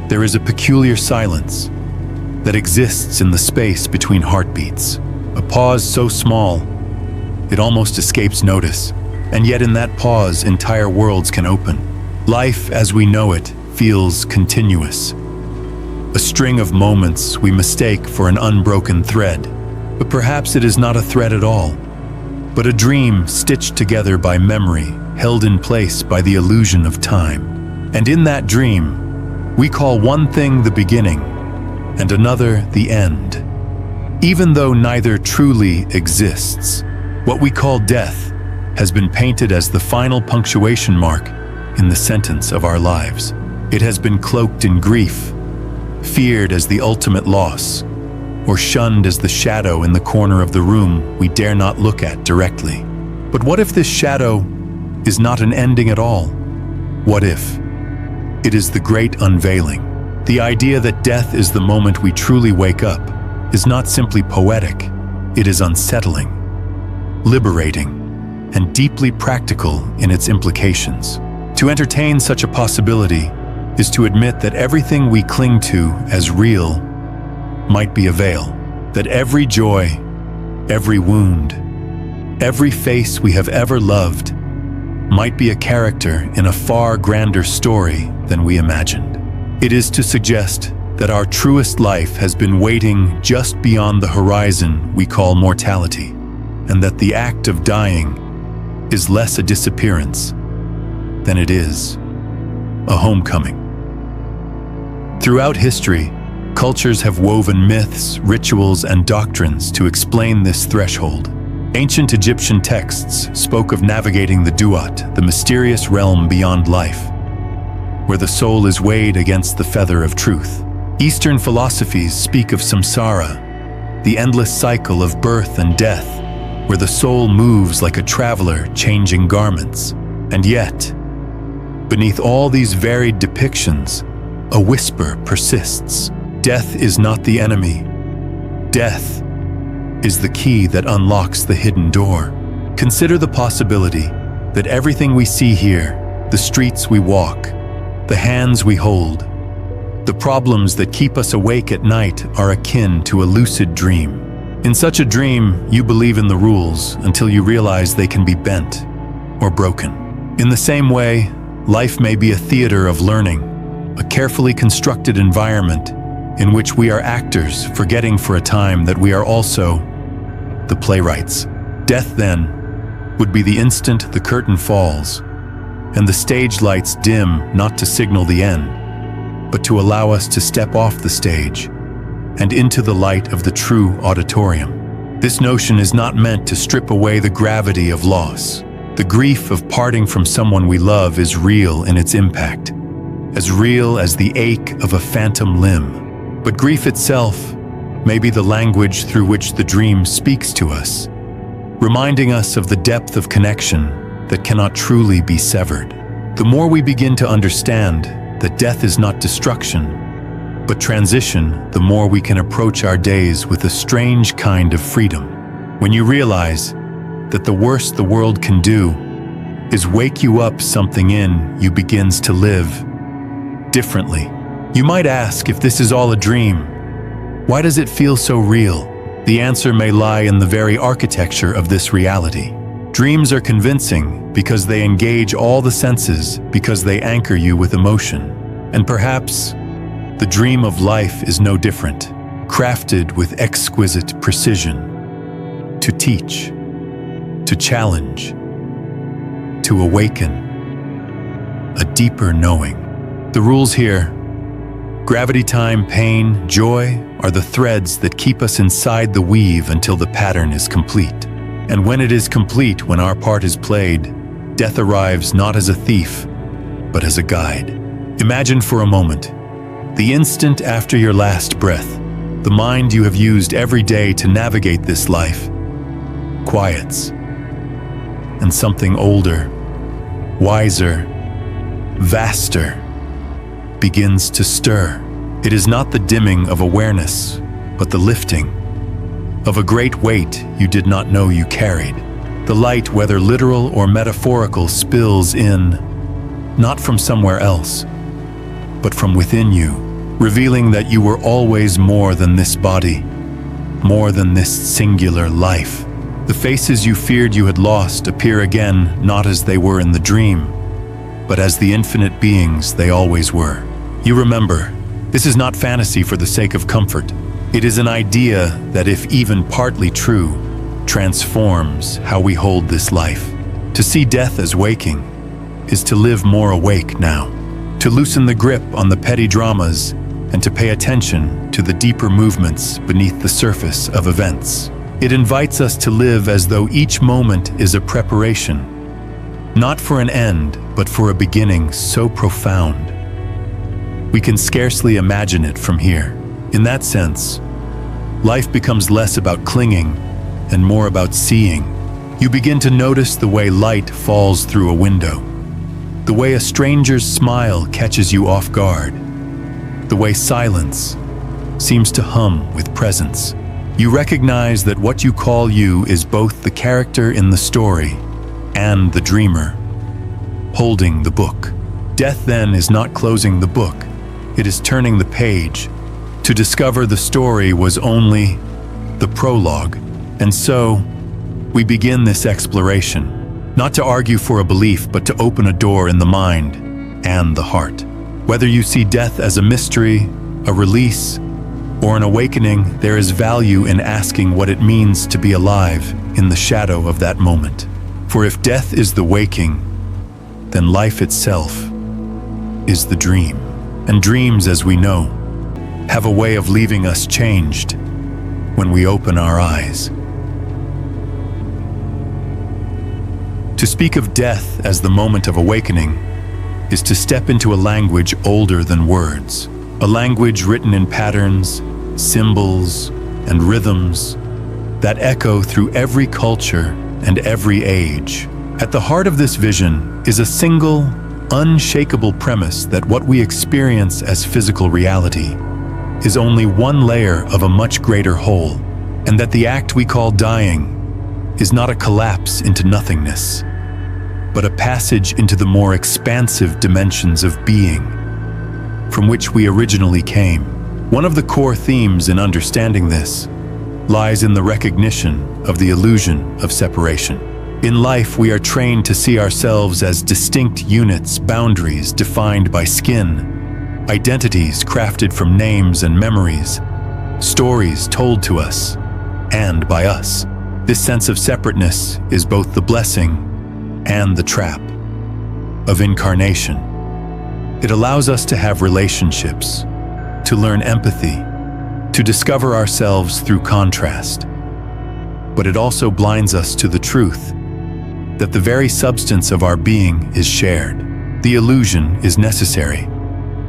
there is a peculiar silence that exists in the space between heartbeats. A pause so small, it almost escapes notice. And yet in that pause, entire worlds can open. Life as we know it feels continuous. A string of moments we mistake for an unbroken thread. But perhaps it is not a thread at all, but a dream stitched together by memory, held in place by the illusion of time. And in that dream, we call one thing the beginning and another the end. Even though neither truly exists, what we call death has been painted as the final punctuation mark in the sentence of our lives. It has been cloaked in grief, feared as the ultimate loss, or shunned as the shadow in the corner of the room we dare not look at directly. But what if this shadow is not an ending at all? What if it is the Great Unveiling? The idea that death is the moment we truly wake up is not simply poetic, it is unsettling, liberating, and deeply practical in its implications. To entertain such a possibility is to admit that everything we cling to as real might be a veil, that every joy, every wound, every face we have ever loved might be a character in a far grander story than we imagined. It is to suggest that our truest life has been waiting just beyond the horizon we call mortality, and that the act of dying is less a disappearance than it is a homecoming. Throughout history, cultures have woven myths, rituals, and doctrines to explain this threshold. Ancient Egyptian texts spoke of navigating the duat, the mysterious realm beyond life, where the soul is weighed against the feather of truth. Eastern philosophies speak of samsara, the endless cycle of birth and death, where the soul moves like a traveler changing garments. And yet, beneath all these varied depictions, a whisper persists. Death is not the enemy. Death is the key that unlocks the hidden door. Consider the possibility that everything we see here, the streets we walk, the hands we hold, the problems that keep us awake at night are akin to a lucid dream. In such a dream, you believe in the rules until you realize they can be bent or broken. In the same way, life may be a theater of learning, a carefully constructed environment in which we are actors, forgetting for a time that we are also the playwrights. Death, then, would be the instant the curtain falls and the stage lights dim, not to signal the end, but to allow us to step off the stage and into the light of the true auditorium. This notion is not meant to strip away the gravity of loss. The grief of parting from someone we love is real in its impact, as real as the ache of a phantom limb. But grief itself may be the language through which the dream speaks to us, reminding us of the depth of connection that cannot truly be severed. The more we begin to understand that death is not destruction, but transition, the more we can approach our days with a strange kind of freedom. When you realize that the worst the world can do is wake you up, something in you begins to live differently. You might ask, if this is all a dream, why does it feel so real? The answer may lie in the very architecture of this reality. Dreams are convincing because they engage all the senses, because they anchor you with emotion. And perhaps the dream of life is no different, crafted with exquisite precision, to teach, to challenge, to awaken a deeper knowing. The rules here: gravity, time, pain, joy are the threads that keep us inside the weave until the pattern is complete. And when it is complete, when our part is played, death arrives not as a thief, but as a guide. Imagine for a moment, the instant after your last breath, the mind you have used every day to navigate this life quiets, and something older, wiser, vaster begins to stir. It is not the dimming of awareness, but the lifting of a great weight you did not know you carried. The light, whether literal or metaphorical, spills in, not from somewhere else, but from within you, revealing that you were always more than this body, more than this singular life. The faces you feared you had lost appear again, not as they were in the dream, but as the infinite beings they always were. You remember, this is not fantasy for the sake of comfort. It is an idea that, if even partly true, transforms how we hold this life. To see death as waking is to live more awake now, to loosen the grip on the petty dramas and to pay attention to the deeper movements beneath the surface of events. It invites us to live as though each moment is a preparation, not for an end, but for a beginning so profound we can scarcely imagine it from here. In that sense, life becomes less about clinging and more about seeing. You begin to notice the way light falls through a window, the way a stranger's smile catches you off guard, the way silence seems to hum with presence. You recognize that what you call you is both the character in the story and the dreamer holding the book. Death then is not closing the book, it is turning the page to discover the story was only the prologue. And so, we begin this exploration, not to argue for a belief, but to open a door in the mind and the heart. Whether you see death as a mystery, a release, or an awakening, there is value in asking what it means to be alive in the shadow of that moment. For if death is the waking, then life itself is the dream. And dreams, as we know, have a way of leaving us changed when we open our eyes. To speak of death as the moment of awakening is to step into a language older than words, a language written in patterns, symbols, and rhythms that echo through every culture and every age. At the heart of this vision is a single, unshakable premise that what we experience as physical reality is only one layer of a much greater whole, and that the act we call dying is not a collapse into nothingness, but a passage into the more expansive dimensions of being from which we originally came. One of the core themes in understanding this lies in the recognition of the illusion of separation. In life, we are trained to see ourselves as distinct units, boundaries defined by skin, identities crafted from names and memories, stories told to us and by us. This sense of separateness is both the blessing and the trap of incarnation. It allows us to have relationships, to learn empathy, to discover ourselves through contrast. But it also blinds us to the truth that the very substance of our being is shared. The illusion is necessary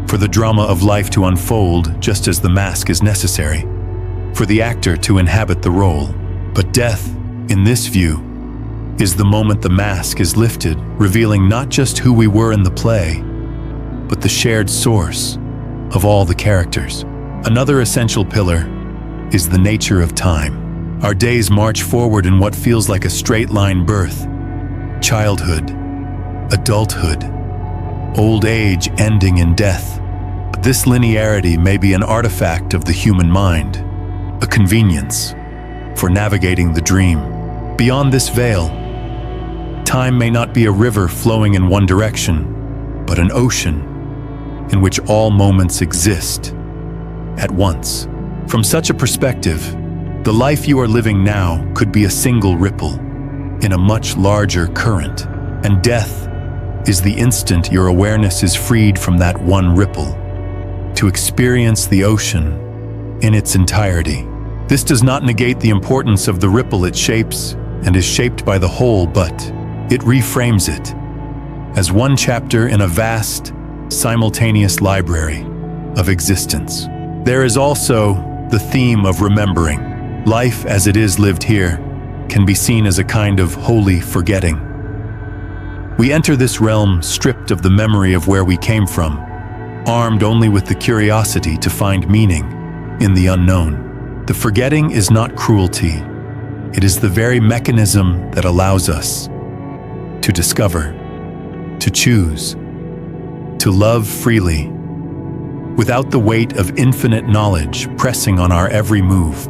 for the drama of life to unfold, just as the mask is necessary for the actor to inhabit the role. But death, in this view, is the moment the mask is lifted, revealing not just who we were in the play, but the shared source of all the characters. Another essential pillar is the nature of time. Our days march forward in what feels like a straight-line birth, childhood, adulthood, old age ending in death. But this linearity may be an artifact of the human mind, a convenience for navigating the dream. Beyond this veil, time may not be a river flowing in one direction, but an ocean in which all moments exist at once. From such a perspective, the life you are living now could be a single ripple in a much larger current, and death is the instant your awareness is freed from that one ripple to experience the ocean in its entirety. This does not negate the importance of the ripple it shapes and is shaped by the whole, but it reframes it as one chapter in a vast, simultaneous library of existence. There is also the theme of remembering. Life as it is lived here can be seen as a kind of holy forgetting. We enter this realm stripped of the memory of where we came from, armed only with the curiosity to find meaning in the unknown. The forgetting is not cruelty. It is the very mechanism that allows us to discover, to choose, to love freely, without the weight of infinite knowledge pressing on our every move.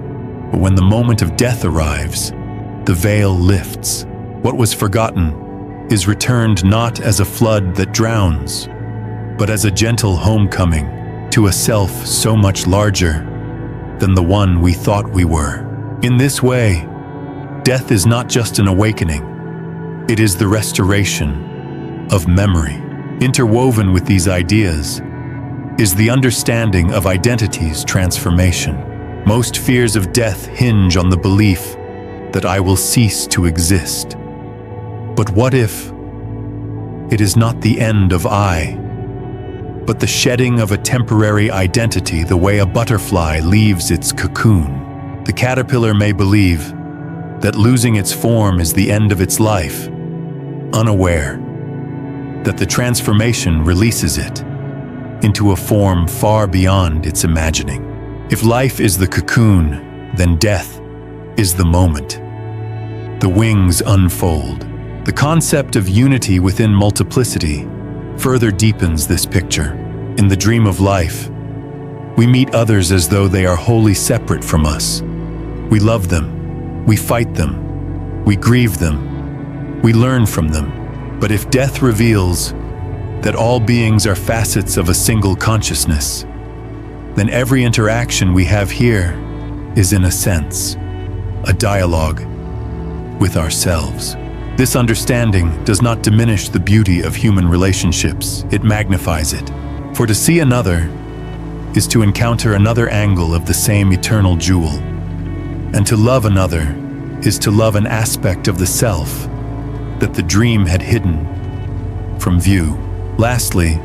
But when the moment of death arrives, the veil lifts. What was forgotten is returned not as a flood that drowns, but as a gentle homecoming to a self so much larger than the one we thought we were. In this way, death is not just an awakening, it is the restoration of memory. Interwoven with these ideas is the understanding of identity's transformation. Most fears of death hinge on the belief that I will cease to exist. But what if it is not the end of I, but the shedding of a temporary identity the way a butterfly leaves its cocoon? The caterpillar may believe that losing its form is the end of its life, unaware that the transformation releases it into a form far beyond its imagining. If life is the cocoon, then death is the moment. The wings unfold. The concept of unity within multiplicity further deepens this picture. In the dream of life, we meet others as though they are wholly separate from us. We love them, we fight them, we grieve them, we learn from them. But if death reveals that all beings are facets of a single consciousness, then every interaction we have here is, in a sense, a dialogue with ourselves. This understanding does not diminish the beauty of human relationships, it magnifies it. For to see another is to encounter another angle of the same eternal jewel, and to love another is to love an aspect of the self that the dream had hidden from view. Lastly,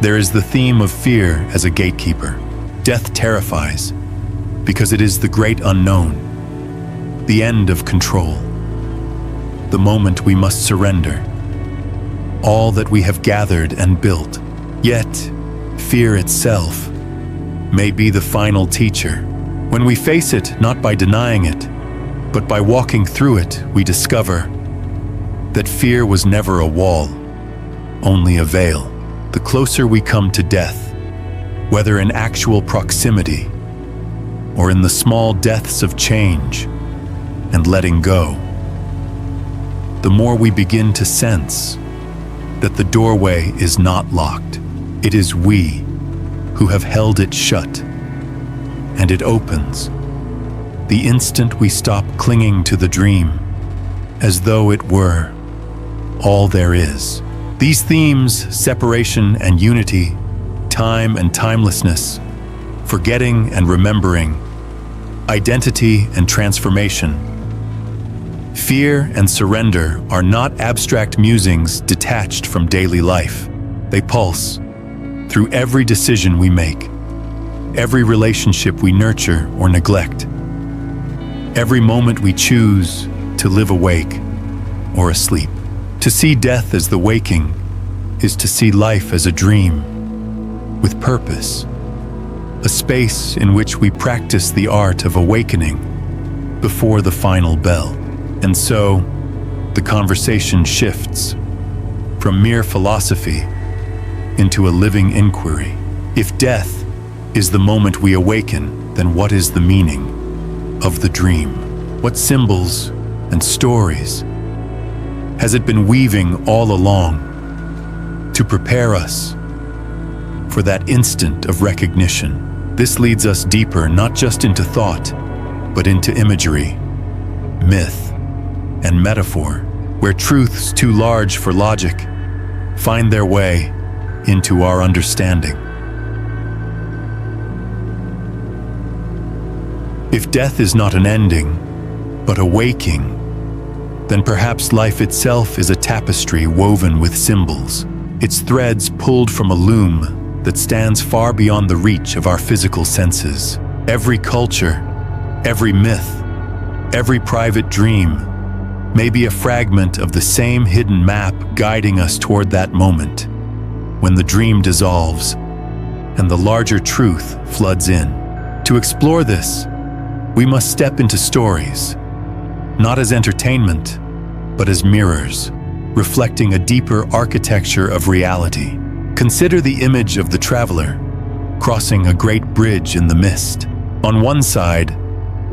there is the theme of fear as a gatekeeper. Death terrifies because it is the great unknown, the end of control, the moment we must surrender all that we have gathered and built. Yet, fear itself may be the final teacher. When we face it not by denying it, but by walking through it, we discover that fear was never a wall, only a veil. The closer we come to death, whether in actual proximity or in the small deaths of change and letting go, the more we begin to sense that the doorway is not locked. It is we who have held it shut, and it opens the instant we stop clinging to the dream as though it were all there is. These themes, separation and unity, time and timelessness, forgetting and remembering, identity and transformation, fear and surrender are not abstract musings detached from daily life. They pulse through every decision we make, every relationship we nurture or neglect, every moment we choose to live awake or asleep. To see death as the waking is to see life as a dream with purpose, a space in which we practice the art of awakening before the final bell. And so, the conversation shifts from mere philosophy into a living inquiry. If death is the moment we awaken, then what is the meaning of the dream? What symbols and stories has it been weaving all along to prepare us for that instant of recognition? This leads us deeper, not just into thought, but into imagery, myth, and metaphor, where truths too large for logic find their way into our understanding. If death is not an ending, but a waking, then perhaps life itself is a tapestry woven with symbols, its threads pulled from a loom that stands far beyond the reach of our physical senses. Every culture, every myth, every private dream may be a fragment of the same hidden map guiding us toward that moment when the dream dissolves and the larger truth floods in. To explore this, we must step into stories, not as entertainment, but as mirrors, reflecting a deeper architecture of reality. Consider the image of the traveler crossing a great bridge in the mist. On one side,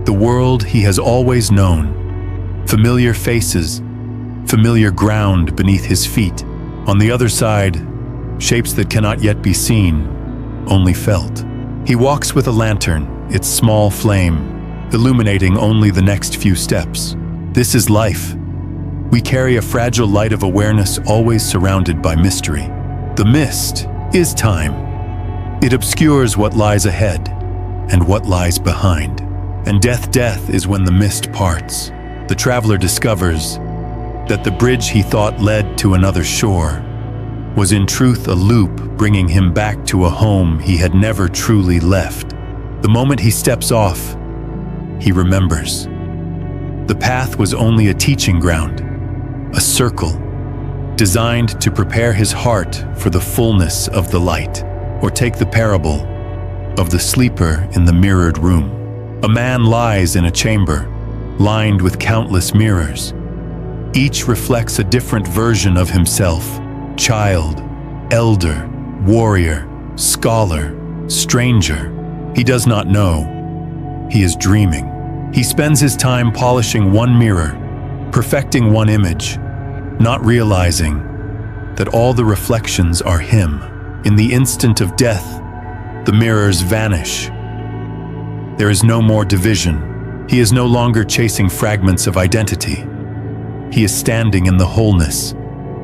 the world he has always known, familiar faces, familiar ground beneath his feet. On the other side, shapes that cannot yet be seen, only felt. He walks with a lantern, its small flame, illuminating only the next few steps. This is life. We carry a fragile light of awareness always surrounded by mystery. The mist is time. It obscures what lies ahead and what lies behind. And death is when the mist parts. The traveler discovers that the bridge he thought led to another shore was in truth a loop bringing him back to a home he had never truly left. The moment he steps off, he remembers. The path was only a teaching ground, a circle, designed to prepare his heart for the fullness of the light. Or take the parable of the sleeper in the mirrored room. A man lies in a chamber, lined with countless mirrors. Each reflects a different version of himself: child, elder, warrior, scholar, stranger. He does not know. He is dreaming. He spends his time polishing one mirror, perfecting one image, not realizing that all the reflections are him. In the instant of death, the mirrors vanish. There is no more division. He is no longer chasing fragments of identity. He is standing in the wholeness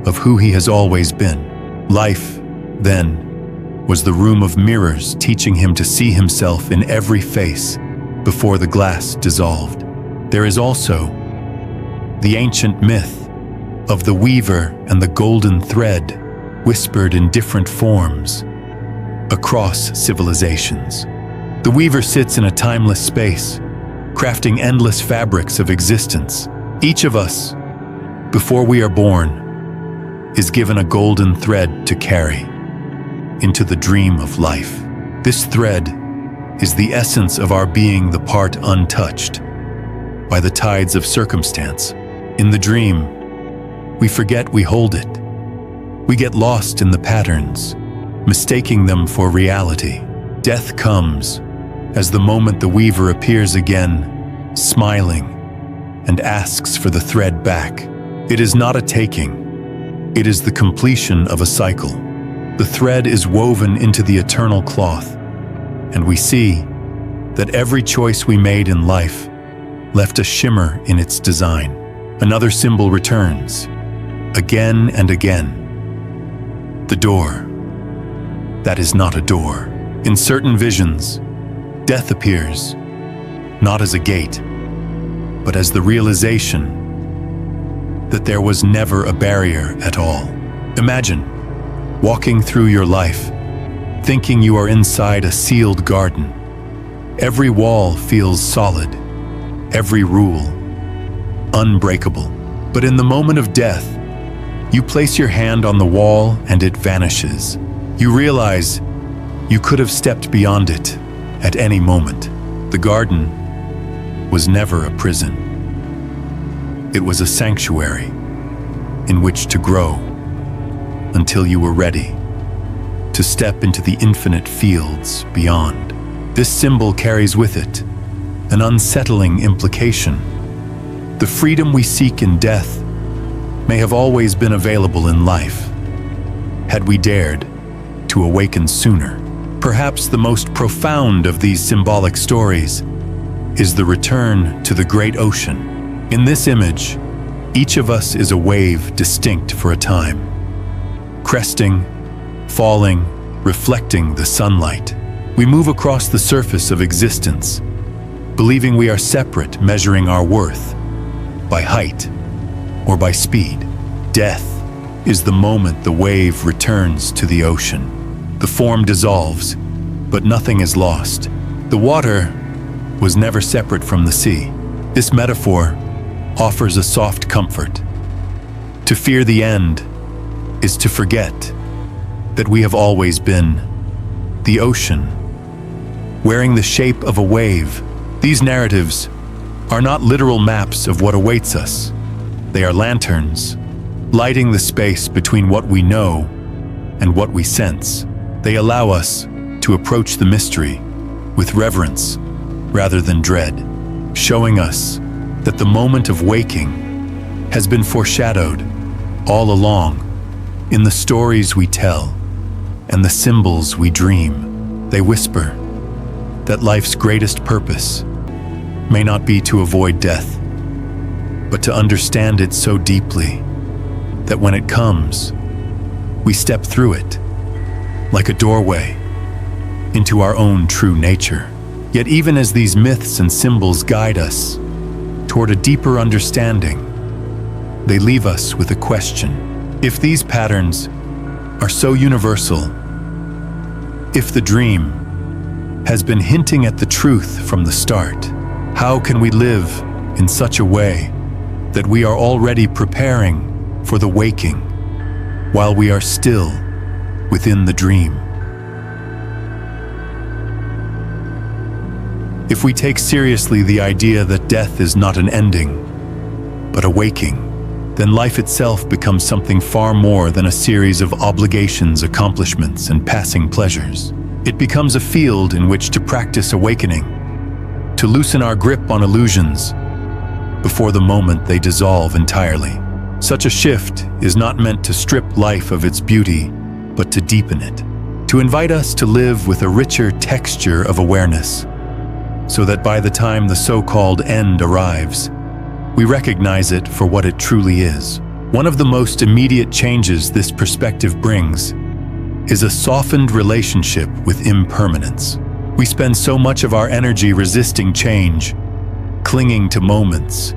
of who he has always been. Life, then, was the room of mirrors, teaching him to see himself in every face before the glass dissolved. There is also the ancient myth of the weaver and the golden thread, whispered in different forms across civilizations. The weaver sits in a timeless space, crafting endless fabrics of existence. Each of us, before we are born, is given a golden thread to carry into the dream of life. This thread is the essence of our being, the part untouched by the tides of circumstance. In the dream, we forget we hold it. We get lost in the patterns, mistaking them for reality. Death comes as the moment the weaver appears again, smiling, and asks for the thread back. It is not a taking. It is the completion of a cycle. The thread is woven into the eternal cloth, and we see that every choice we made in life left a shimmer in its design. Another symbol returns, again and again. The door. That is not a door. In certain visions, death appears, not as a gate, but as the realization that there was never a barrier at all. Imagine walking through your life, thinking you are inside a sealed garden. Every wall feels solid, every rule unbreakable. But in the moment of death, you place your hand on the wall and it vanishes. You realize you could have stepped beyond it at any moment. The garden was never a prison. It was a sanctuary in which to grow until you were ready to step into the infinite fields beyond. This symbol carries with it an unsettling implication. The freedom we seek in death may have always been available in life, had we dared to awaken sooner. Perhaps the most profound of these symbolic stories is the return to the great ocean. In this image, each of us is a wave distinct for a time, cresting, falling, reflecting the sunlight. We move across the surface of existence, believing we are separate, measuring our worth by height or by speed. Death is the moment the wave returns to the ocean. The form dissolves, but nothing is lost. The water was never separate from the sea. This metaphor offers a soft comfort. To fear the end is to forget that we have always been the ocean, wearing the shape of a wave. These narratives are not literal maps of what awaits us. They are lanterns, lighting the space between what we know and what we sense. They allow us to to approach the mystery with reverence rather than dread, showing us that the moment of waking has been foreshadowed all along in the stories we tell and the symbols we dream. They whisper that life's greatest purpose may not be to avoid death, but to understand it so deeply that when it comes, we step through it like a doorway into our own true nature. Yet even as these myths and symbols guide us toward a deeper understanding, they leave us with a question. If these patterns are so universal, if the dream has been hinting at the truth from the start, how can we live in such a way that we are already preparing for the waking while we are still within the dream? If we take seriously the idea that death is not an ending, but a waking, then life itself becomes something far more than a series of obligations, accomplishments, and passing pleasures. It becomes a field in which to practice awakening, to loosen our grip on illusions before the moment they dissolve entirely. Such a shift is not meant to strip life of its beauty, but to deepen it, to invite us to live with a richer texture of awareness, so that by the time the so-called end arrives, we recognize it for what it truly is. One of the most immediate changes this perspective brings is a softened relationship with impermanence. We spend so much of our energy resisting change, clinging to moments,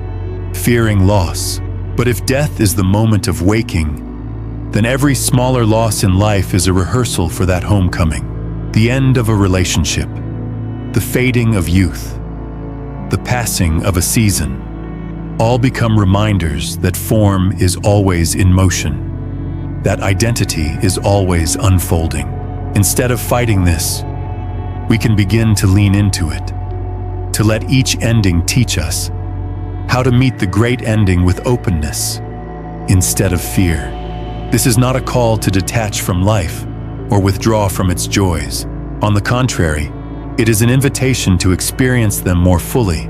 fearing loss. But if death is the moment of waking, then every smaller loss in life is a rehearsal for that homecoming. The end of a relationship, the fading of youth, the passing of a season, all become reminders that form is always in motion, that identity is always unfolding. Instead of fighting this, we can begin to lean into it, to let each ending teach us how to meet the great ending with openness instead of fear. This is not a call to detach from life or withdraw from its joys. On the contrary, it is an invitation to experience them more fully,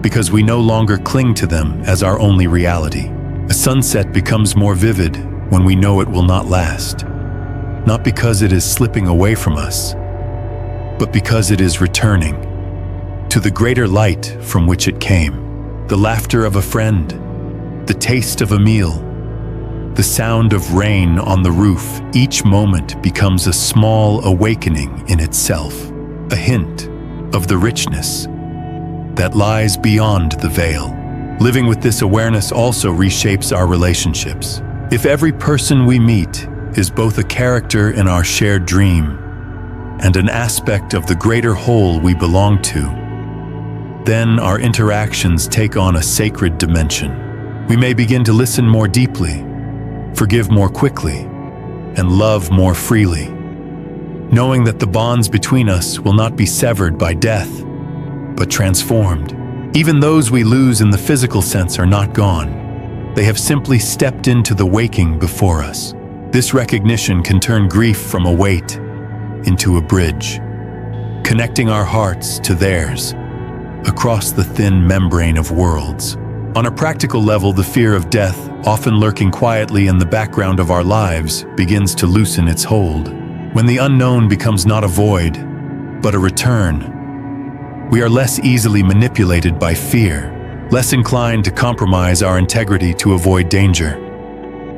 because we no longer cling to them as our only reality. A sunset becomes more vivid when we know it will not last, not because it is slipping away from us, but because it is returning to the greater light from which it came. The laughter of a friend, the taste of a meal, the sound of rain on the roof, each moment becomes a small awakening in itself, a hint of the richness that lies beyond the veil. Living with this awareness also reshapes our relationships. If every person we meet is both a character in our shared dream and an aspect of the greater whole we belong to, then our interactions take on a sacred dimension. We may begin to listen more deeply, forgive more quickly, and love more freely, knowing that the bonds between us will not be severed by death, but transformed. Even those we lose in the physical sense are not gone. They have simply stepped into the waking before us. This recognition can turn grief from a weight into a bridge, connecting our hearts to theirs across the thin membrane of worlds. On a practical level, the fear of death, often lurking quietly in the background of our lives, begins to loosen its hold. When the unknown becomes not a void, but a return, we are less easily manipulated by fear, less inclined to compromise our integrity to avoid danger,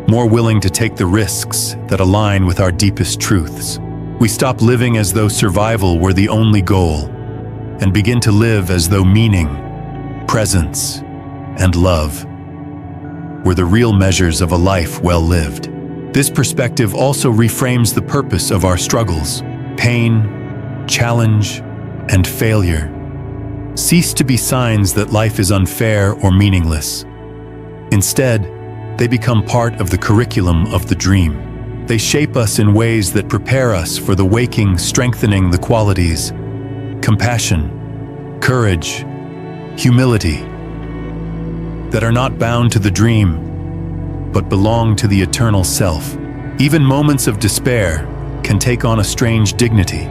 more willing to take the risks that align with our deepest truths. We stop living as though survival were the only goal, and begin to live as though meaning, presence, and love were the real measures of a life well lived. This perspective also reframes the purpose of our struggles. Pain, challenge, and failure cease to be signs that life is unfair or meaningless. Instead, they become part of the curriculum of the dream. They shape us in ways that prepare us for the waking, strengthening the qualities compassion, courage, humility that are not bound to the dream, but belong to the eternal self. Even moments of despair can take on a strange dignity,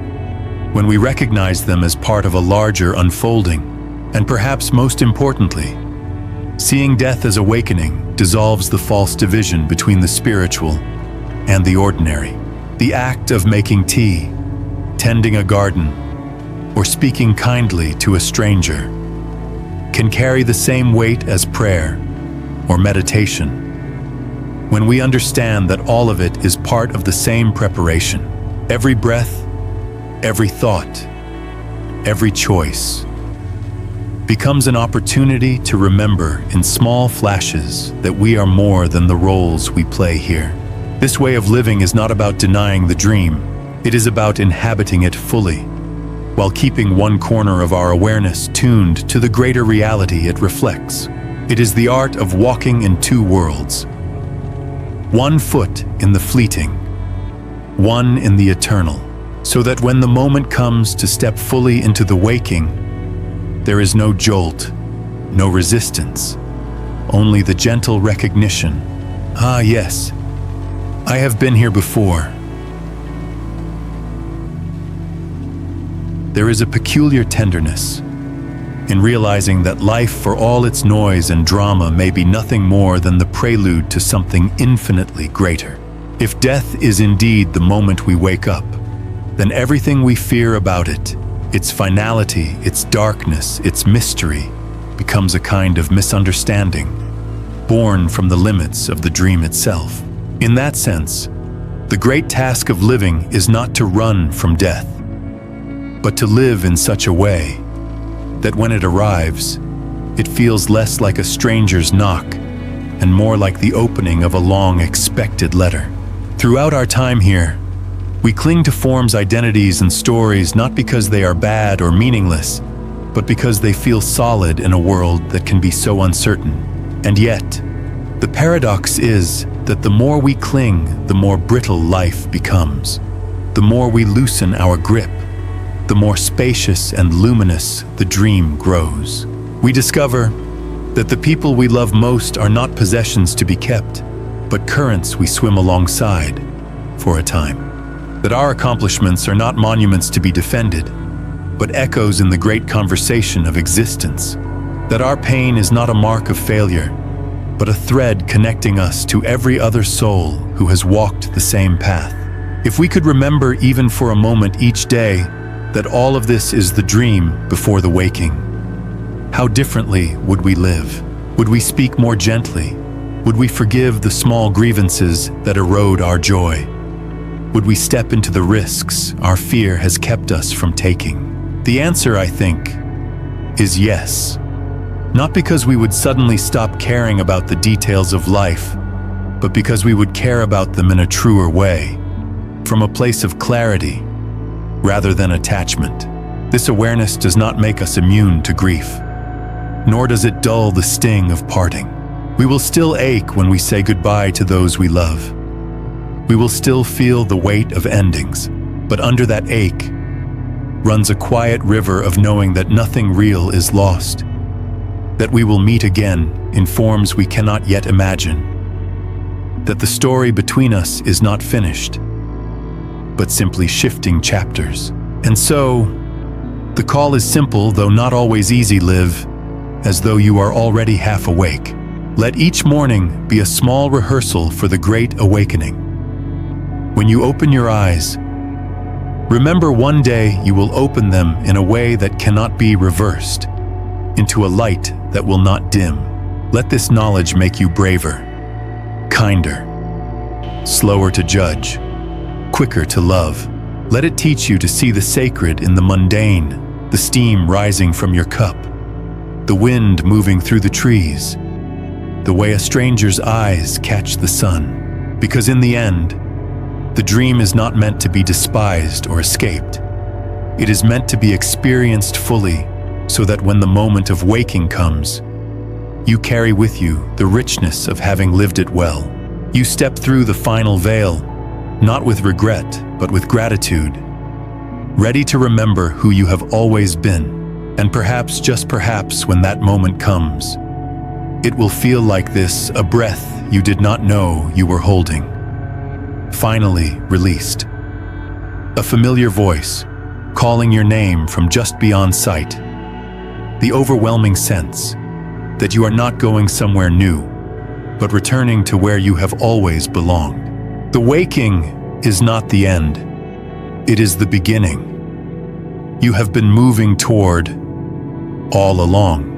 when we recognize them as part of a larger unfolding, and perhaps most importantly, seeing death as awakening dissolves the false division between the spiritual and the ordinary. The act of making tea, tending a garden, or speaking kindly to a stranger can carry the same weight as prayer or meditation when we understand that all of it is part of the same preparation. Every breath, every thought, every choice becomes an opportunity to remember in small flashes that we are more than the roles we play here. This way of living is not about denying the dream, it is about inhabiting it fully, while keeping one corner of our awareness tuned to the greater reality it reflects. It is the art of walking in two worlds, one foot in the fleeting, one in the eternal, so that when the moment comes to step fully into the waking, there is no jolt, no resistance, only the gentle recognition. Ah, yes, I have been here before. There is a peculiar tenderness in realizing that life, for all its noise and drama, may be nothing more than the prelude to something infinitely greater. If death is indeed the moment we wake up, then everything we fear about it, its finality, its darkness, its mystery, becomes a kind of misunderstanding, born from the limits of the dream itself. In that sense, the great task of living is not to run from death, but to live in such a way that when it arrives, it feels less like a stranger's knock and more like the opening of a long-expected letter. Throughout our time here, we cling to forms, identities, and stories not because they are bad or meaningless, but because they feel solid in a world that can be so uncertain. And yet, the paradox is that the more we cling, the more brittle life becomes. The more we loosen our grip, the more spacious and luminous the dream grows. We discover that the people we love most are not possessions to be kept, but currents we swim alongside for a time. That our accomplishments are not monuments to be defended, but echoes in the great conversation of existence. That our pain is not a mark of failure, but a thread connecting us to every other soul who has walked the same path. If we could remember even for a moment each day that all of this is the dream before the waking, how differently would we live? Would we speak more gently? Would we forgive the small grievances that erode our joy? Would we step into the risks our fear has kept us from taking? The answer, I think, is yes. Not because we would suddenly stop caring about the details of life, but because we would care about them in a truer way, from a place of clarity rather than attachment. This awareness does not make us immune to grief, nor does it dull the sting of parting. We will still ache when we say goodbye to those we love. We will still feel the weight of endings, but under that ache runs a quiet river of knowing that nothing real is lost, that we will meet again in forms we cannot yet imagine, that the story between us is not finished, but simply shifting chapters. And so, the call is simple, though not always easy. Live as though you are already half awake. Let each morning be a small rehearsal for the great awakening. When you open your eyes, remember one day you will open them in a way that cannot be reversed, into a light that will not dim. Let this knowledge make you braver, kinder, slower to judge, quicker to love. Let it teach you to see the sacred in the mundane, the steam rising from your cup, the wind moving through the trees, the way a stranger's eyes catch the sun. Because in the end, the dream is not meant to be despised or escaped. It is meant to be experienced fully, so that when the moment of waking comes, you carry with you the richness of having lived it well. You step through the final veil, not with regret, but with gratitude, ready to remember who you have always been. And perhaps, just perhaps, when that moment comes, it will feel like this, a breath you did not know you were holding, finally released. A familiar voice, calling your name from just beyond sight. The overwhelming sense that you are not going somewhere new, but returning to where you have always belonged. The waking is not the end. It is the beginning. You have been moving toward all along.